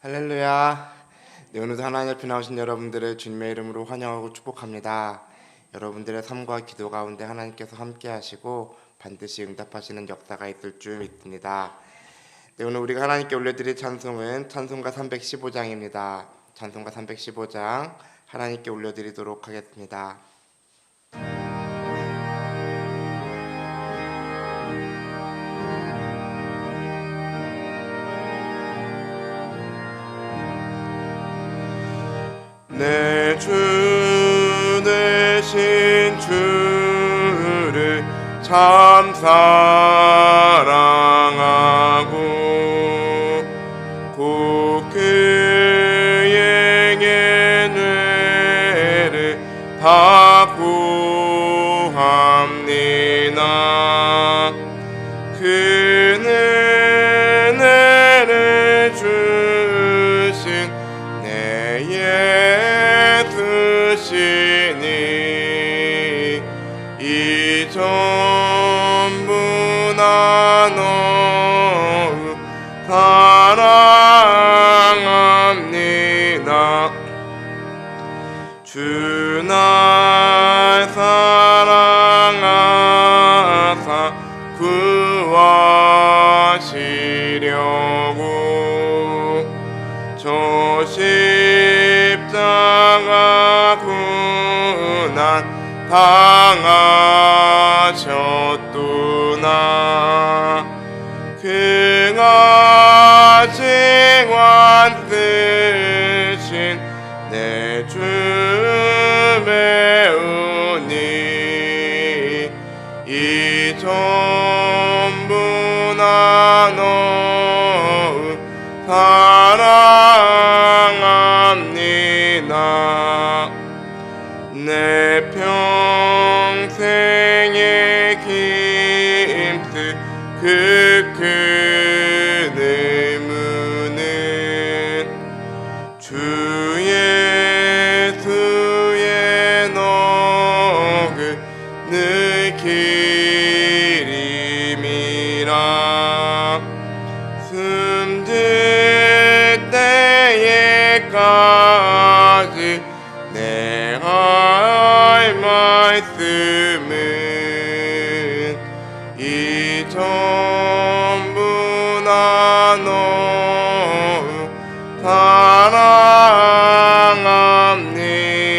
할렐루야. 네, 오늘도 하나님 앞에 나오신 여러분들을 주님의 이름으로 환영하고 축복합니다. 여러분들의 삶과 기도 가운데 하나님께서 함께 하시고 반드시 응답하시는 역사가 있을 줄 믿습니다. 네, 오늘 우리가 하나님께 올려드릴 찬송은 찬송가 315장입니다. 찬송가 315장 하나님께 올려드리도록 하겠습니다. 내 주 되신 주를 참 사랑하고 곧 그에게 뇌를 다 구합니다. 그는 은혜를 주신 내 예수시니 이 전부 나눠 사랑합니다. 주 날 사랑하사 구하시려고 저 십자가 고난 당하셨구나. 그가 지관 쓰신 내 주 배우니 이 전부 나눠 사랑합니다. 내 평생의 힘쓰 그 큰 의무는 주 예수의 너그늘 기림이라. 숨질 때에까지 내 할 말씀은 이 전부 나눠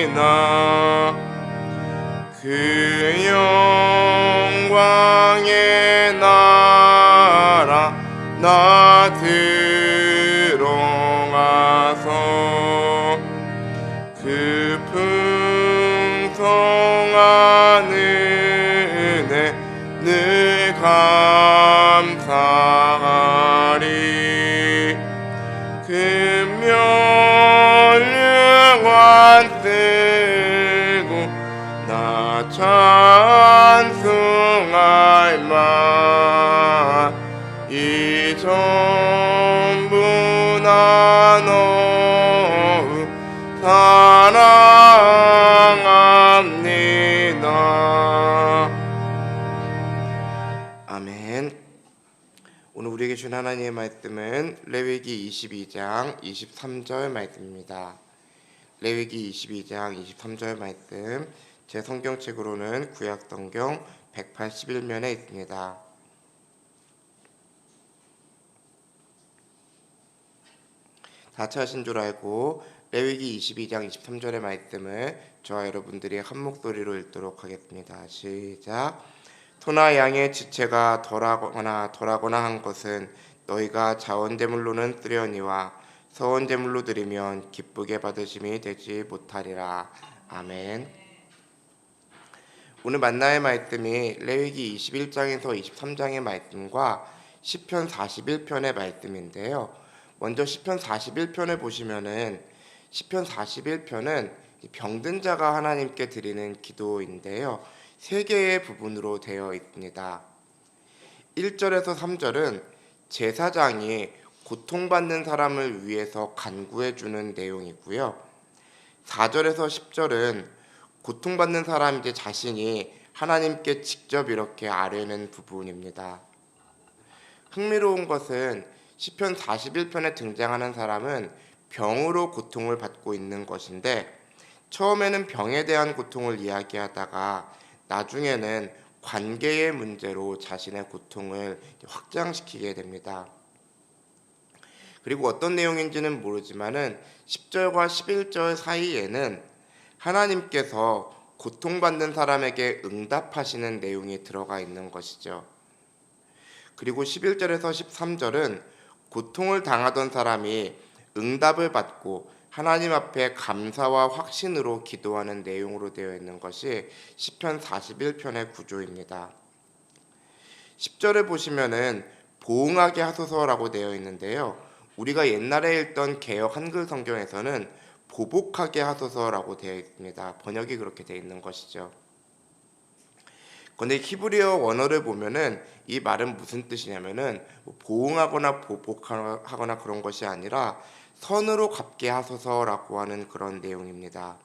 사랑합니다. 그 영광의 나라 나 들어가서 그 풍성한 은혜 늘 감사하리. 금면류관 쓰고 나 찬송할 만 이 전부 나눠 사랑합니다. 아멘. 오늘 우리에게 준 하나님의 말씀은 레위기 22장 23절 말씀입니다. 레위기 22장 23절 말씀, 제 성경책으로는 구약성경 181면에 있습니다. 다 찾으신 줄 알고 레위기 22장 23절의 말씀을 저와 여러분들이 한 목소리로 읽도록 하겠습니다. 시작. 소나 양의 지체가 덜하거나 한 것은 너희가 자원제물로는 쓰려니와 서원제물로 드리면 기쁘게 받으심이 되지 못하리라. 아멘. 오늘 만나의 말씀이 레위기 21장에서 23장의 말씀과 시편 41편의 말씀인데요. 먼저 시편 41편을 보시면은 시편 41편은 병든 자가 하나님께 드리는 기도인데요. 세 개의 부분으로 되어 있습니다. 1절에서 3절은 제사장이 고통받는 사람을 위해서 간구해 주는 내용이고요. 4절에서 10절은 고통받는 사람 자신이 하나님께 직접 이렇게 아뢰는 부분입니다. 흥미로운 것은 시편 41편에 등장하는 사람은 병으로 고통을 받고 있는 것인데, 처음에는 병에 대한 고통을 이야기하다가 나중에는 관계의 문제로 자신의 고통을 확장시키게 됩니다. 그리고 어떤 내용인지는 모르지만은 10절과 11절 사이에는 하나님께서 고통받는 사람에게 응답하시는 내용이 들어가 있는 것이죠. 그리고 11절에서 13절은 고통을 당하던 사람이 응답을 받고 하나님 앞에 감사와 확신으로 기도하는 내용으로 되어 있는 것이 시편 41편의 구조입니다. 10절에 보시면은 보응하게 하소서라고 되어 있는데요. 우리가 옛날에 읽던 개역 한글 성경에서는 보복하게 하소서라고 되어 있습니다. 번역이 그렇게 되어 있는 것이죠. 근데 히브리어 원어를 보면은 이 말은 무슨 뜻이냐면은 보응하거나 보복하거나 그런 것이 아니라 선으로 갚게 하소서라고 하는 그런 내용입니다.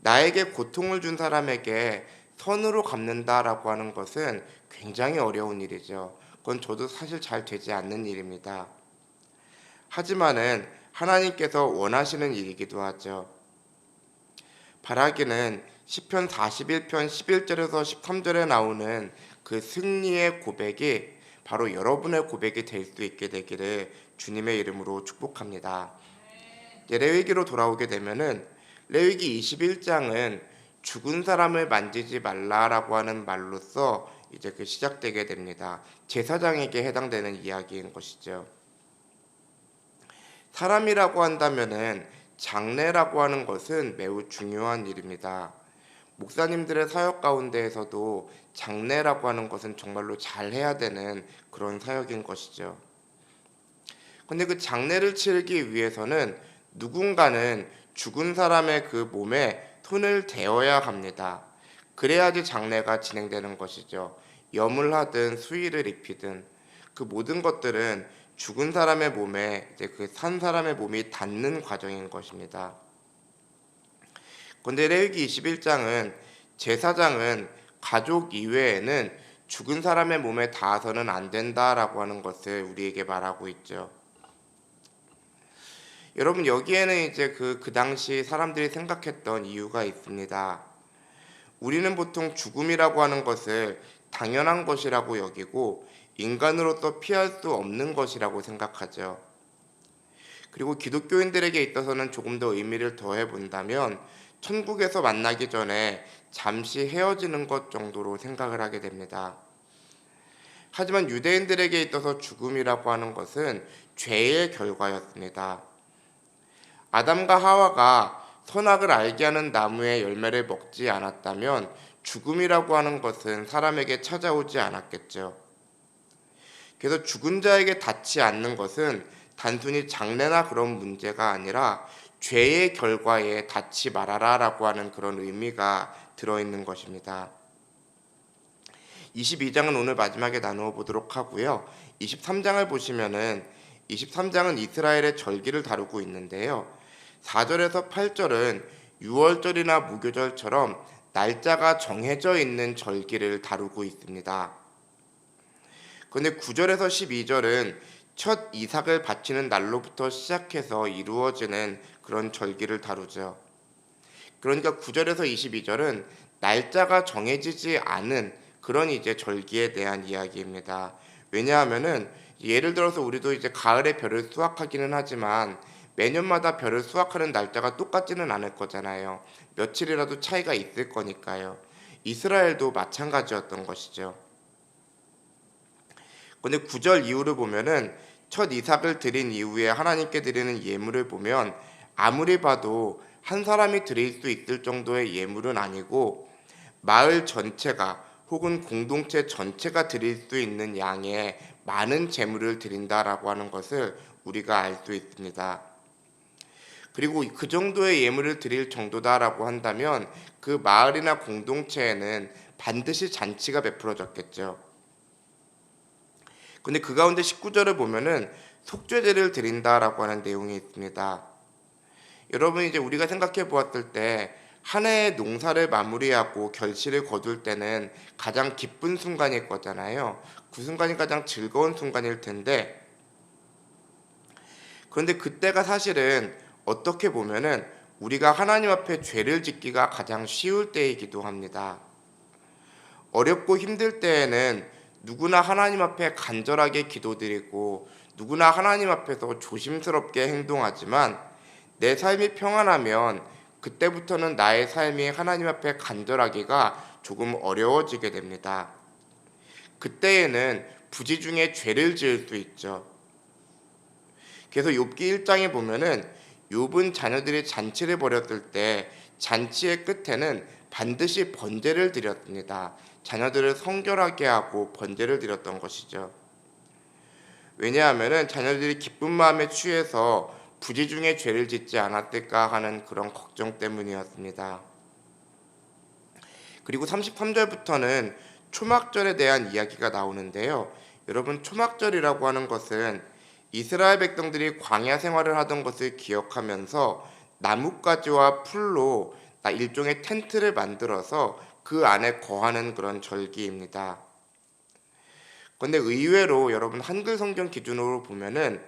나에게 고통을 준 사람에게 선으로 갚는다라고 하는 것은 굉장히 어려운 일이죠. 그건 저도 사실 잘 되지 않는 일입니다. 하지만은 하나님께서 원하시는 일이기도 하죠. 바라기는 시편 41편 11절에서 13절에 나오는 그 승리의 고백이 바로 여러분의 고백이 될 수 있게 되기를 주님의 이름으로 축복합니다. 레위기로 돌아오게 되면은 레위기 21장은 죽은 사람을 만지지 말라라고 하는 말로써 이제 그 시작되게 됩니다. 제사장에게 해당되는 이야기인 것이죠. 사람이라고 한다면은 장례라고 하는 것은 매우 중요한 일입니다. 목사님들의 사역 가운데에서도 장례라고 하는 것은 정말로 잘 해야 되는 그런 사역인 것이죠. 근데 그 장례를 치르기 위해서는 누군가는 죽은 사람의 그 몸에 손을 대어야 합니다. 그래야지 장례가 진행되는 것이죠. 염을 하든 수의를 입히든 그 모든 것들은 죽은 사람의 몸에 이제 그 산 사람의 몸이 닿는 과정인 것입니다. 그런데 레위기 21장은 제사장은 가족 이외에는 죽은 사람의 몸에 닿아서는 안 된다라고 하는 것을 우리에게 말하고 있죠. 여러분, 여기에는 이제 그 당시 사람들이 생각했던 이유가 있습니다. 우리는 보통 죽음이라고 하는 것을 당연한 것이라고 여기고 인간으로서 피할 수 없는 것이라고 생각하죠. 그리고 기독교인들에게 있어서는 조금 더 의미를 더해 본다면 천국에서 만나기 전에 잠시 헤어지는 것 정도로 생각을 하게 됩니다. 하지만 유대인들에게 있어서 죽음이라고 하는 것은 죄의 결과였습니다. 아담과 하와가 선악을 알게 하는 나무의 열매를 먹지 않았다면 죽음이라고 하는 것은 사람에게 찾아오지 않았겠죠. 그래서 죽은 자에게 닿지 않는 것은 단순히 장례나 그런 문제가 아니라 죄의 결과에 닿지 말아라라고 하는 그런 의미가 들어있는 것입니다. 22장은 오늘 마지막에 나누어 보도록 하고요. 23장을 보시면은 23장은 이스라엘의 절기를 다루고 있는데요. 4절에서 8절은 유월절이나 무교절처럼 날짜가 정해져 있는 절기를 다루고 있습니다. 그런데 9절에서 12절은 첫 이삭을 바치는 날로부터 시작해서 이루어지는 그런 절기를 다루죠. 그러니까 9절에서 22절은 날짜가 정해지지 않은 그런 이제 절기에 대한 이야기입니다. 왜냐하면은 예를 들어서 우리도 이제 가을에 별을 수확하기는 하지만 매년마다 별을 수확하는 날짜가 똑같지는 않을 거잖아요. 며칠이라도 차이가 있을 거니까요. 이스라엘도 마찬가지였던 것이죠. 근데 9절 이후를 보면은 첫 이삭을 드린 이후에 하나님께 드리는 예물을 보면 아무리 봐도 한 사람이 드릴 수 있을 정도의 예물은 아니고 마을 전체가 혹은 공동체 전체가 드릴 수 있는 양의 많은 제물을 드린다라고 하는 것을 우리가 알 수 있습니다. 그리고 그 정도의 예물을 드릴 정도다라고 한다면 그 마을이나 공동체에는 반드시 잔치가 베풀어졌겠죠. 근데 그 가운데 19절을 보면은 속죄제를 드린다라고 하는 내용이 있습니다. 여러분, 이제 우리가 생각해 보았을 때 한 해의 농사를 마무리하고 결실을 거둘 때는 가장 기쁜 순간일 거잖아요. 그 순간이 가장 즐거운 순간일 텐데 그런데 그때가 사실은 어떻게 보면은 우리가 하나님 앞에 죄를 짓기가 가장 쉬울 때이기도 합니다. 어렵고 힘들 때에는 누구나 하나님 앞에 간절하게 기도드리고 누구나 하나님 앞에서 조심스럽게 행동하지만 내 삶이 평안하면 그때부터는 나의 삶이 하나님 앞에 간절하기가 조금 어려워지게 됩니다. 그때에는 부지 중에 죄를 지을 수 있죠. 그래서 욥기 1장에 보면은 욥은 자녀들이 잔치를 벌였을 때 잔치의 끝에는 반드시 번제를 드렸습니다. 자녀들을 성결하게 하고 번제를 드렸던 것이죠. 왜냐하면은 자녀들이 기쁜 마음에 취해서 부지 중에 죄를 짓지 않았을까 하는 그런 걱정 때문이었습니다. 그리고 33절부터는 초막절에 대한 이야기가 나오는데요. 여러분, 초막절이라고 하는 것은 이스라엘 백성들이 광야 생활을 하던 것을 기억하면서 나뭇가지와 풀로 일종의 텐트를 만들어서 그 안에 거하는 그런 절기입니다. 그런데 의외로 여러분, 한글 성경 기준으로 보면은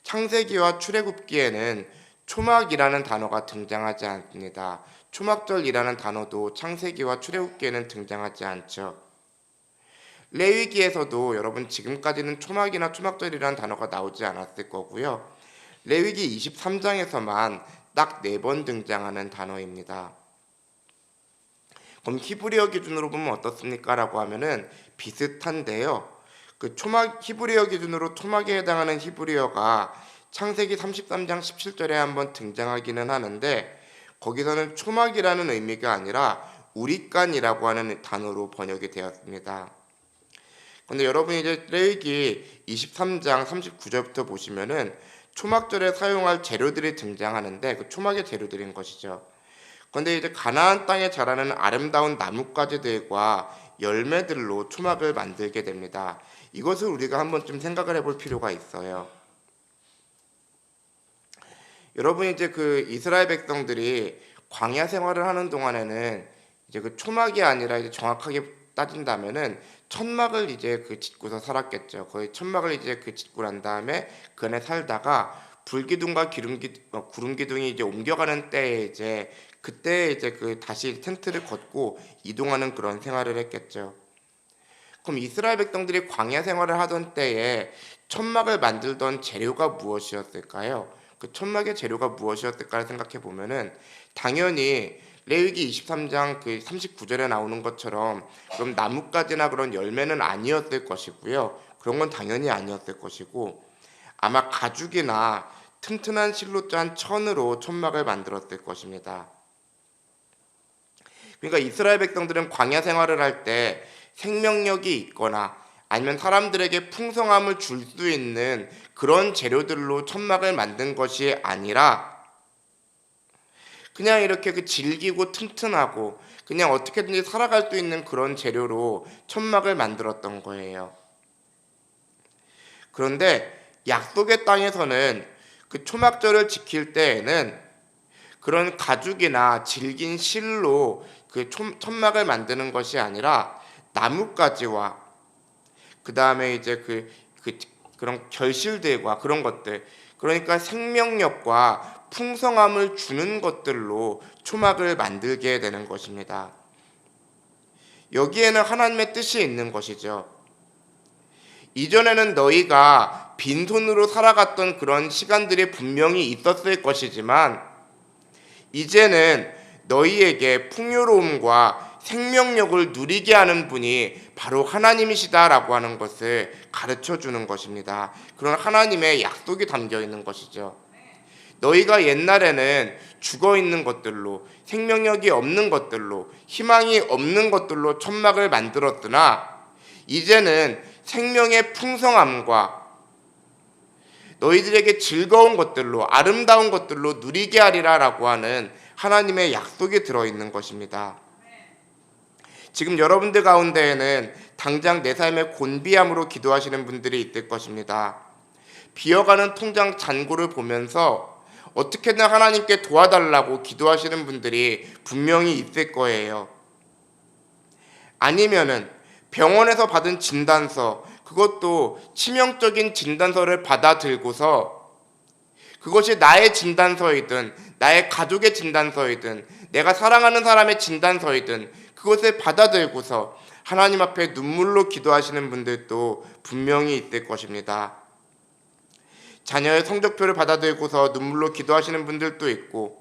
창세기와 출애굽기에는 초막이라는 단어가 등장하지 않습니다. 초막절이라는 단어도 창세기와 출애굽기에는 등장하지 않죠. 레위기에서도 여러분 지금까지는 초막이나 초막절이라는 단어가 나오지 않았을 거고요. 레위기 23장에서만 딱 4번 등장하는 단어입니다. 그럼 히브리어 기준으로 보면 어떻습니까? 라고 하면은 비슷한데요. 그 초막 히브리어 기준으로 초막에 해당하는 히브리어가 창세기 33장 17절에 한번 등장하기는 하는데 거기서는 초막이라는 의미가 아니라 우리간이라고 하는 단어로 번역이 되었습니다. 그런데 여러분이 이제 레위기 23장 39절부터 보시면은 초막절에 사용할 재료들이 등장하는데 그 초막의 재료들인 것이죠. 그런데 이제 가나안 땅에 자라는 아름다운 나뭇가지들과 열매들로 초막을 만들게 됩니다. 이것을 우리가 한번 좀 생각을 해볼 필요가 있어요. 여러분, 이제 그 이스라엘 백성들이 광야 생활을 하는 동안에는 이제 그 초막이 아니라 이제 정확하게 따진다면은 천막을 이제 그 짓고서 살았겠죠. 거의 천막을 이제 그 짓고 난 다음에 그 안에 살다가 불기둥과 구름기둥이 이제 옮겨가는 때에 이제 그때 이제 그 다시 텐트를 걷고 이동하는 그런 생활을 했겠죠. 그럼 이스라엘 백성들이 광야 생활을 하던 때에 천막을 만들던 재료가 무엇이었을까요? 그 천막의 재료가 무엇이었을까 생각해 보면은 당연히 레위기 23장 그 39절에 나오는 것처럼 그럼 나뭇가지나 그런 열매는 아니었을 것이고요. 그런 건 당연히 아니었을 것이고 아마 가죽이나 튼튼한 실로 짠 천으로 천막을 만들었을 것입니다. 그러니까 이스라엘 백성들은 광야 생활을 할 때 생명력이 있거나 아니면 사람들에게 풍성함을 줄 수 있는 그런 재료들로 천막을 만든 것이 아니라 그냥 이렇게 그 질기고 튼튼하고 그냥 어떻게든지 살아갈 수 있는 그런 재료로 천막을 만들었던 거예요. 그런데 약속의 땅에서는 그 초막절을 지킬 때에는 그런 가죽이나 질긴 실로 그 천막을 만드는 것이 아니라 나뭇가지와 그 다음에 이제 그런 결실들과 그런 것들, 그러니까 생명력과 풍성함을 주는 것들로 초막을 만들게 되는 것입니다. 여기에는 하나님의 뜻이 있는 것이죠. 이전에는 너희가 빈손으로 살아갔던 그런 시간들이 분명히 있었을 것이지만 이제는 너희에게 풍요로움과 생명력을 누리게 하는 분이 바로 하나님이시다라고 하는 것을 가르쳐 주는 것입니다. 그런 하나님의 약속이 담겨 있는 것이죠. 너희가 옛날에는 죽어 있는 것들로, 생명력이 없는 것들로, 희망이 없는 것들로 천막을 만들었으나 이제는 생명의 풍성함과 너희들에게 즐거운 것들로, 아름다운 것들로 누리게 하리라라고 하는 하나님의 약속이 들어있는 것입니다. 지금 여러분들 가운데에는 당장 내 삶의 곤비함으로 기도하시는 분들이 있을 것입니다. 비어가는 통장 잔고를 보면서 어떻게든 하나님께 도와달라고 기도하시는 분들이 분명히 있을 거예요. 아니면은 병원에서 받은 진단서, 그것도 치명적인 진단서를 받아들고서 그것이 나의 진단서이든 나의 가족의 진단서이든 내가 사랑하는 사람의 진단서이든 그것을 받아들고서 하나님 앞에 눈물로 기도하시는 분들도 분명히 있을 것입니다. 자녀의 성적표를 받아들고서 눈물로 기도하시는 분들도 있고,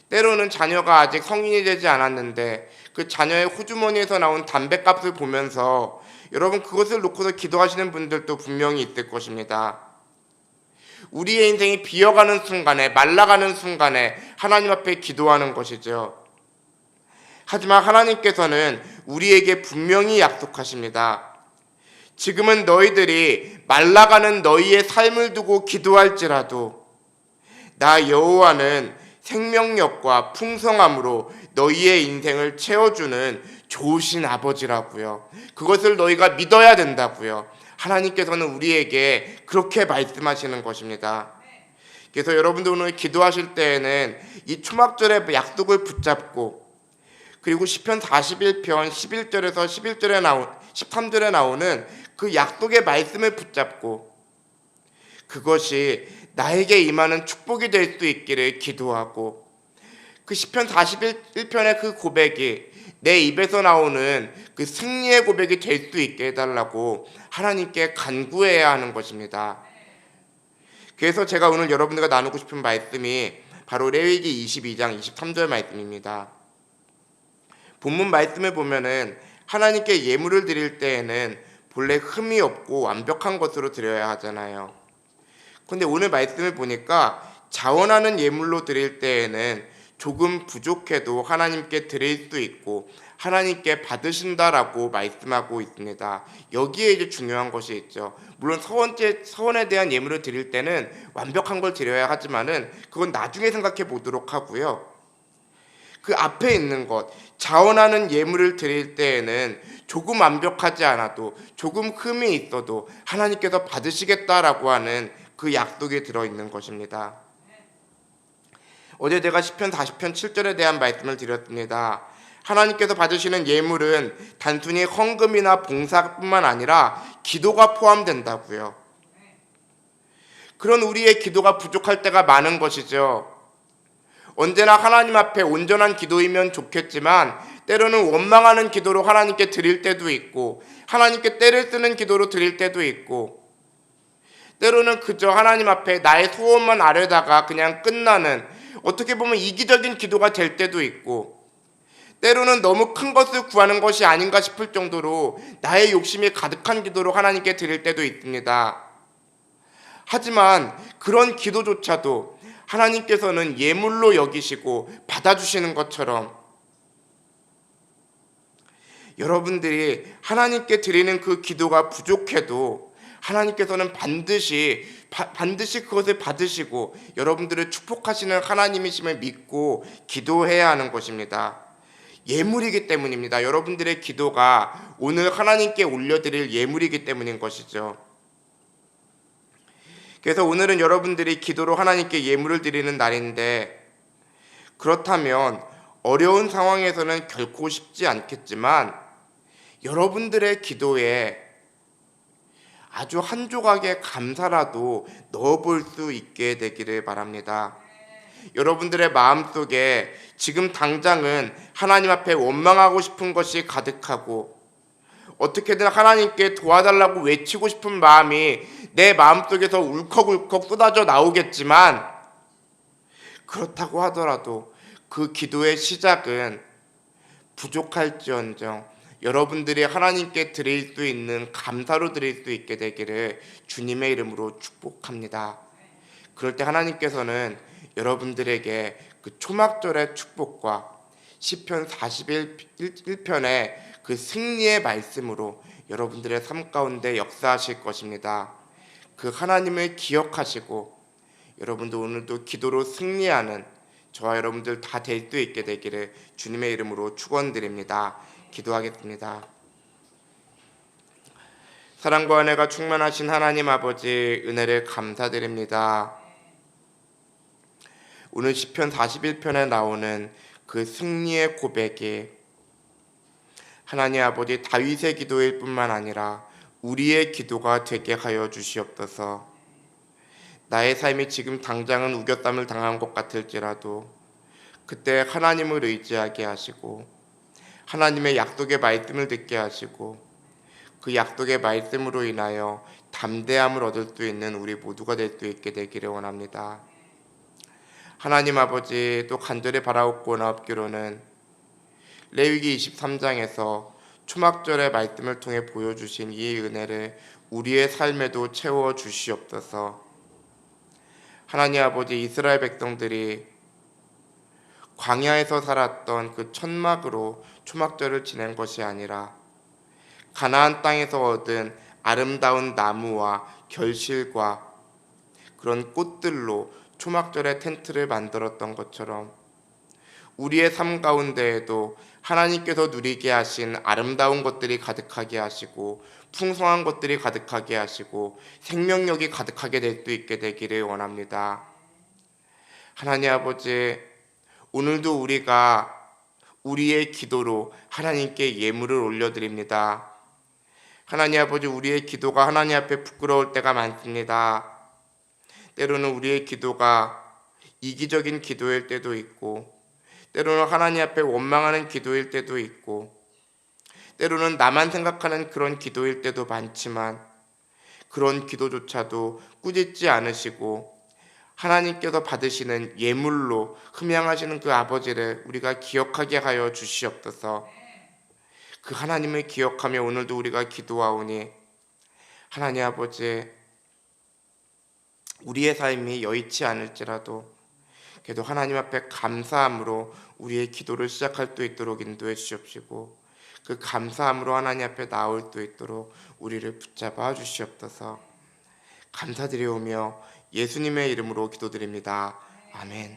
때로는 자녀가 아직 성인이 되지 않았는데 그 자녀의 호주머니에서 나온 담뱃값을 보면서 여러분 그것을 놓고서 기도하시는 분들도 분명히 있을 것입니다. 우리의 인생이 비어가는 순간에, 말라가는 순간에 하나님 앞에 기도하는 것이죠. 하지만 하나님께서는 우리에게 분명히 약속하십니다. 지금은 너희들이 말라가는 너희의 삶을 두고 기도할지라도 나 여호와는 생명력과 풍성함으로 너희의 인생을 채워주는 좋으신 아버지라고요. 그것을 너희가 믿어야 된다고요. 하나님께서는 우리에게 그렇게 말씀하시는 것입니다. 그래서 여러분들 오늘 기도하실 때에는 이 초막절의 약속을 붙잡고, 그리고 시편 41편 11절에서 13절에 나오는 그 약속의 말씀을 붙잡고 그것이 나에게 임하는 축복이 될 수 있기를 기도하고, 그 시편 41편의 그 고백이 내 입에서 나오는 그 승리의 고백이 될 수 있게 해달라고 하나님께 간구해야 하는 것입니다. 그래서 제가 오늘 여러분들과 나누고 싶은 말씀이 바로 레위기 22장 23절 말씀입니다. 본문 말씀을 보면은 하나님께 예물을 드릴 때에는 본래 흠이 없고 완벽한 것으로 드려야 하잖아요. 근데 오늘 말씀을 보니까 자원하는 예물로 드릴 때에는 조금 부족해도 하나님께 드릴 수 있고 하나님께 받으신다라고 말씀하고 있습니다. 여기에 이제 중요한 것이 있죠. 물론 서원에 대한 예물을 드릴 때는 완벽한 걸 드려야 하지만은 그건 나중에 생각해 보도록 하고요. 그 앞에 있는 것, 자원하는 예물을 드릴 때에는 조금 완벽하지 않아도 조금 흠이 있어도 하나님께서 받으시겠다라고 하는 그 약속이 들어있는 것입니다. 어제 제가 시편 40편 7절에 대한 말씀을 드렸습니다. 하나님께서 받으시는 예물은 단순히 헌금이나 봉사뿐만 아니라 기도가 포함된다고요. 그런 우리의 기도가 부족할 때가 많은 것이죠. 언제나 하나님 앞에 온전한 기도이면 좋겠지만 때로는 원망하는 기도로 하나님께 드릴 때도 있고 하나님께 때를 쓰는 기도로 드릴 때도 있고, 때로는 그저 하나님 앞에 나의 소원만 아뢰다가 그냥 끝나는, 어떻게 보면 이기적인 기도가 될 때도 있고, 때로는 너무 큰 것을 구하는 것이 아닌가 싶을 정도로 나의 욕심이 가득한 기도로 하나님께 드릴 때도 있습니다. 하지만 그런 기도조차도 하나님께서는 예물로 여기시고 받아주시는 것처럼 여러분들이 하나님께 드리는 그 기도가 부족해도 하나님께서는 반드시 그것을 받으시고 여러분들을 축복하시는 하나님이심을 믿고 기도해야 하는 것입니다. 예물이기 때문입니다. 여러분들의 기도가 오늘 하나님께 올려드릴 예물이기 때문인 것이죠. 그래서 오늘은 여러분들이 기도로 하나님께 예물을 드리는 날인데, 그렇다면 어려운 상황에서는 결코 쉽지 않겠지만 여러분들의 기도에 아주 한 조각의 감사라도 넣어볼 수 있게 되기를 바랍니다. 여러분들의 마음속에 지금 당장은 하나님 앞에 원망하고 싶은 것이 가득하고 어떻게든 하나님께 도와달라고 외치고 싶은 마음이 내 마음속에서 울컥울컥 쏟아져 나오겠지만, 그렇다고 하더라도 그 기도의 시작은 부족할지언정 여러분들이 하나님께 드릴 수 있는 감사로 드릴 수 있게 되기를 주님의 이름으로 축복합니다. 그럴 때 하나님께서는 여러분들에게 그 초막절의 축복과 시편 41편의 그 승리의 말씀으로 여러분들의 삶 가운데 역사하실 것입니다. 그 하나님을 기억하시고 여러분도 오늘도 기도로 승리하는 저와 여러분들 다 될 수 있게 되기를 주님의 이름으로 축원드립니다. 기도하겠습니다. 사랑과 은혜가 충만하신 하나님 아버지, 은혜를 감사드립니다. 오늘 시편 41편에 나오는 그 승리의 고백이 하나님 아버지 다윗의 기도일 뿐만 아니라 우리의 기도가 되게 하여 주시옵소서. 나의 삶이 지금 당장은 우겨쌈을 당한 것 같을지라도 그때 하나님을 의지하게 하시고 하나님의 약속의 말씀을 듣게 하시고 그 약속의 말씀으로 인하여 담대함을 얻을 수 있는 우리 모두가 될 수 있게 되기를 원합니다. 하나님 아버지, 또 간절히 바라옵고 나옵기로는 레위기 23장에서 초막절의 말씀을 통해 보여주신 이 은혜를 우리의 삶에도 채워 주시옵소서. 하나님 아버지, 이스라엘 백성들이 광야에서 살았던 그 천막으로 초막절을 지낸 것이 아니라 가나안 땅에서 얻은 아름다운 나무와 결실과 그런 꽃들로 초막절의 텐트를 만들었던 것처럼 우리의 삶 가운데에도 하나님께서 누리게 하신 아름다운 것들이 가득하게 하시고 풍성한 것들이 가득하게 하시고 생명력이 가득하게 될 수 있게 되기를 원합니다. 하나님 아버지, 오늘도 우리가 우리의 기도로 하나님께 예물을 올려드립니다. 하나님 아버지, 우리의 기도가 하나님 앞에 부끄러울 때가 많습니다. 때로는 우리의 기도가 이기적인 기도일 때도 있고, 때로는 하나님 앞에 원망하는 기도일 때도 있고, 때로는 나만 생각하는 그런 기도일 때도 많지만 그런 기도조차도 꾸짖지 않으시고 하나님께서 받으시는 예물로 흠양하시는 그 아버지를 우리가 기억하게 하여 주시옵소서. 그 하나님을 기억하며 오늘도 우리가 기도하오니 하나님 아버지, 우리의 삶이 여의치 않을지라도 그래도 하나님 앞에 감사함으로 우리의 기도를 시작할 수 있도록 인도해 주시옵시고 그 감사함으로 하나님 앞에 나올 수 있도록 우리를 붙잡아 주시옵소서. 감사드리오며 예수님의 이름으로 기도드립니다. 아멘.